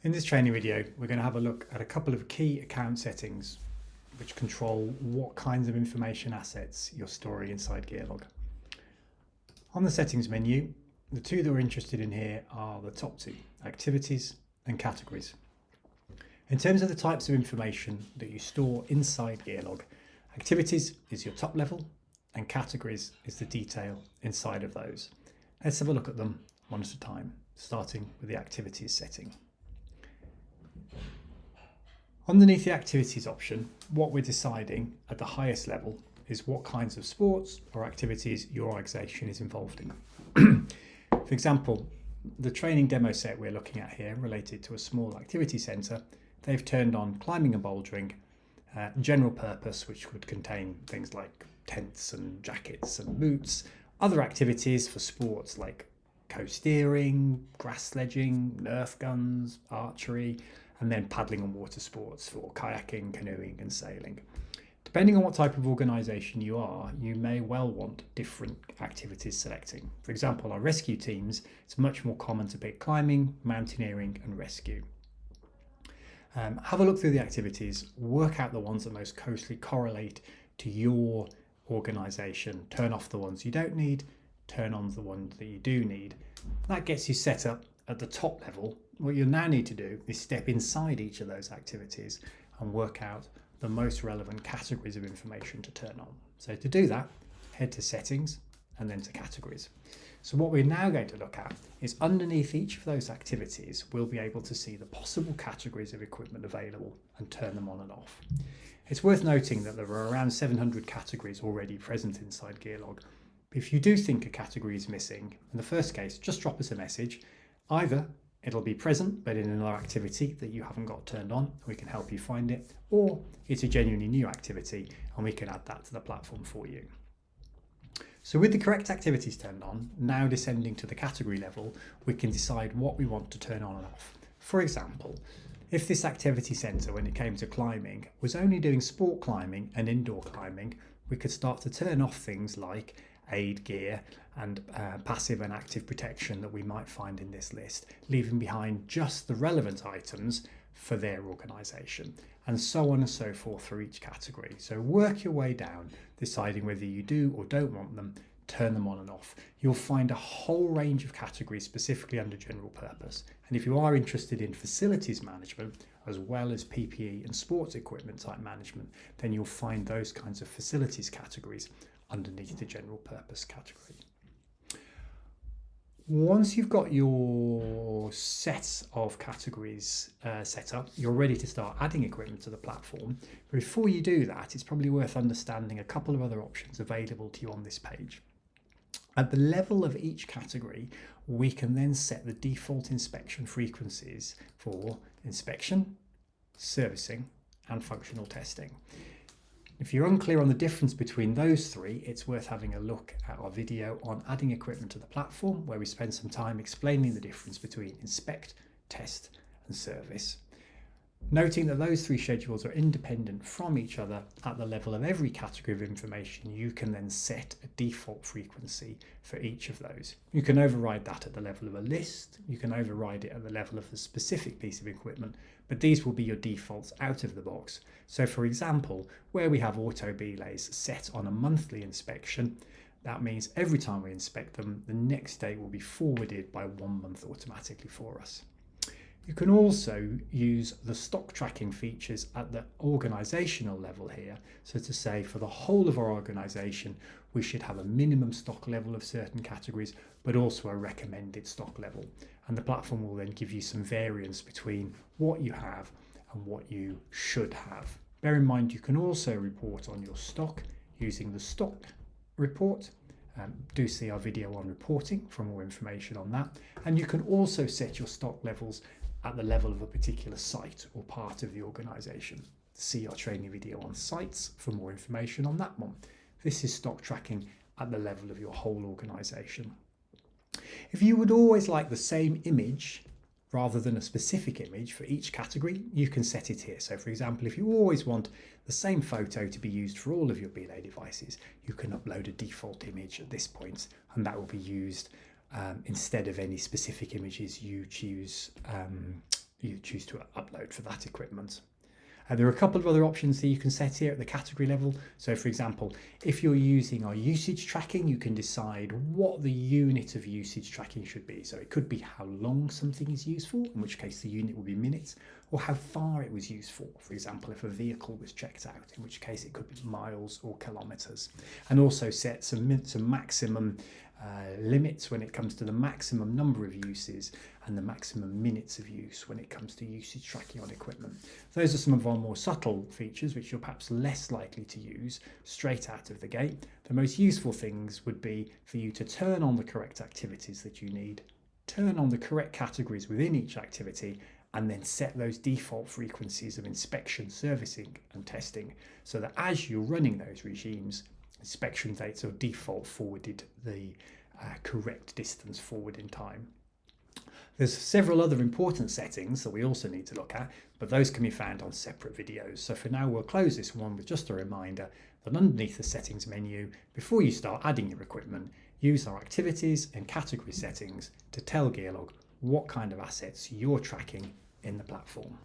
In this training video, we're going to have a look at a couple of key account settings which control what kinds of information assets you're storing inside Gearlog. On the settings menu, the two that we're interested in here are the top two, activities and categories. In terms of the types of information that you store inside Gearlog, activities is your top level and categories is the detail inside of those. Let's have a look at them one at a time, starting with the activities setting. Underneath the activities option, what we're deciding at the highest level is what kinds of sports or activities your organisation is involved in. For example, the training demo set we're looking at here related to a small activity centre, they've turned on climbing and bouldering, general purpose, which would contain things like tents and jackets and boots, other activities for sports like co-steering, grass sledging, Nerf guns, archery, and then paddling and water sports for kayaking, canoeing and sailing. Depending on what type of organisation you are, you may well want different activities selecting. For example, our rescue teams, it's much more common to pick climbing, mountaineering and rescue. Have a look through the activities, work out the ones that most closely correlate to your organisation, turn off the ones you don't need, turn on the ones that you do need. That gets you set up at the top level. What you'll now need to do is step inside each of those activities and work out the most relevant categories of information to turn on. So to do that, head to settings and then to categories. So what we're now going to look at is underneath each of those activities, we'll be able to see the possible categories of equipment available and turn them on and off. It's worth noting that there are around 700 categories already present inside Gearlog. If you do think a category is missing, in the first case, just drop us a message. Either it'll be present but in another activity that you haven't got turned on, we can help you find it, or it's a genuinely new activity and we can add that to the platform for you. So with the correct activities turned on, now descending to the category level, we can decide what we want to turn on and off. For example, if this activity centre, when it came to climbing, was only doing sport climbing and indoor climbing, we could start to turn off things like aid gear and passive and active protection that we might find in this list, leaving behind just the relevant items for their organisation, and so on and so forth for each category. So work your way down, deciding whether you do or don't want them, turn them on and off. You'll find a whole range of categories specifically under general purpose. And if you are interested in facilities management, as well as PPE and sports equipment type management, then you'll find those kinds of facilities categories underneath the general purpose category. Once you've got your set of categories set up, you're ready to start adding equipment to the platform. But before you do that, it's probably worth understanding a couple of other options available to you on this page. At the level of each category, we can then set the default inspection frequencies for inspection, servicing, and functional testing. If you're unclear on the difference between those three, it's worth having a look at our video on adding equipment to the platform, where we spend some time explaining the difference between inspect, test, and service. Noting that those three schedules are independent from each other, at the level of every category of information, you can then set a default frequency for each of those. You can override that at the level of a list, you can override it at the level of the specific piece of equipment, but these will be your defaults out of the box. So for example, where we have auto belays set on a monthly inspection, that means every time we inspect them, the next day will be forwarded by 1 month automatically for us. You can also use the stock tracking features at the organisational level here. So to say for the whole of our organisation, we should have a minimum stock level of certain categories, but also a recommended stock level. And the platform will then give you some variance between what you have and what you should have. Bear in mind, you can also report on your stock using the stock report. Do see our video on reporting for more information on that. And you can also set your stock levels at the level of a particular site or part of the organisation. See our training video on sites for more information on that one. This is stock tracking at the level of your whole organisation. If you would always like the same image rather than a specific image for each category, you can set it here. So for example, if you always want the same photo to be used for all of your belay devices, you can upload a default image at this point, and that will be used instead of any specific images you choose you choose to upload for that equipment. There are a couple of other options that you can set here at the category level. So for example, if you're using our usage tracking, you can decide what the unit of usage tracking should be. So it could be how long something is used for, in which case the unit will be minutes, or how far it was used for. For example, if a vehicle was checked out, in which case it could be miles or kilometers. And also set some maximum limits when it comes to the maximum number of uses and the maximum minutes of use when it comes to usage tracking on equipment. Those are some of our more subtle features which you're perhaps less likely to use straight out of the gate. The most useful things would be for you to turn on the correct activities that you need, turn on the correct categories within each activity, and then set those default frequencies of inspection, servicing and testing so that as you're running those regimes, inspection dates are default forwarded the correct distance forward in time. There's several other important settings that we also need to look at, but those can be found on separate videos. So for now, we'll close this one with just a reminder that underneath the settings menu, before you start adding your equipment, use our activities and category settings to tell Gearlog what kind of assets you're tracking in the platform.